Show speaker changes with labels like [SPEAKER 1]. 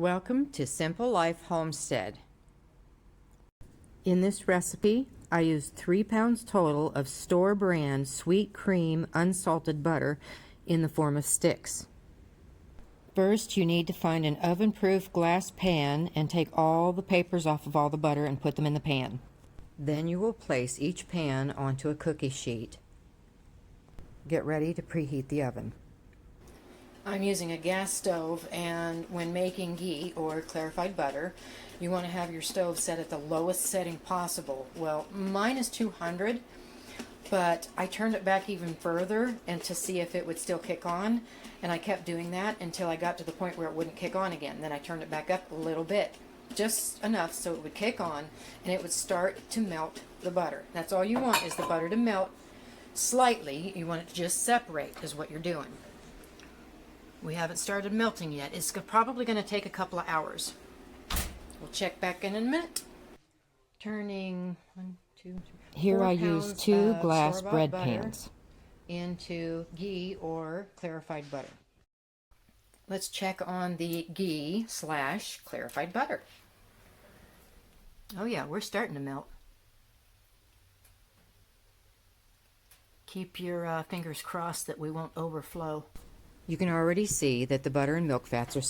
[SPEAKER 1] Welcome to Simple Life Homestead. In this recipe, I used 3 pounds total of store brand sweet cream unsalted butter in the form of sticks. First, you need to find an oven-proof glass pan and take all the papers off of all the butter and put them in the pan. Then you will place each pan onto a cookie sheet. Get ready to preheat the oven. I'm using a gas stove, and when making ghee or clarified butter, you want to have your stove set at the lowest setting possible. Well, mine is 200, but I turned it back even further and to see if it would still kick on, and I kept doing that until I got to the point where it wouldn't kick on again. Then I turned it back up a little bit, just enough so it would kick on and it would start to melt the butter. That's all you want, is the butter to melt slightly. You want it to just separate is what you're doing. We haven't started melting yet. It's probably going to take a couple of hours. We'll check back in a minute. Turning 1, 2, 3. Here I use 2 glass bread pans into ghee or clarified butter. Let's check on the ghee / clarified butter. Oh yeah, we're starting to melt. Keep your fingers crossed that we won't overflow. You can already see that the butter and milk fats are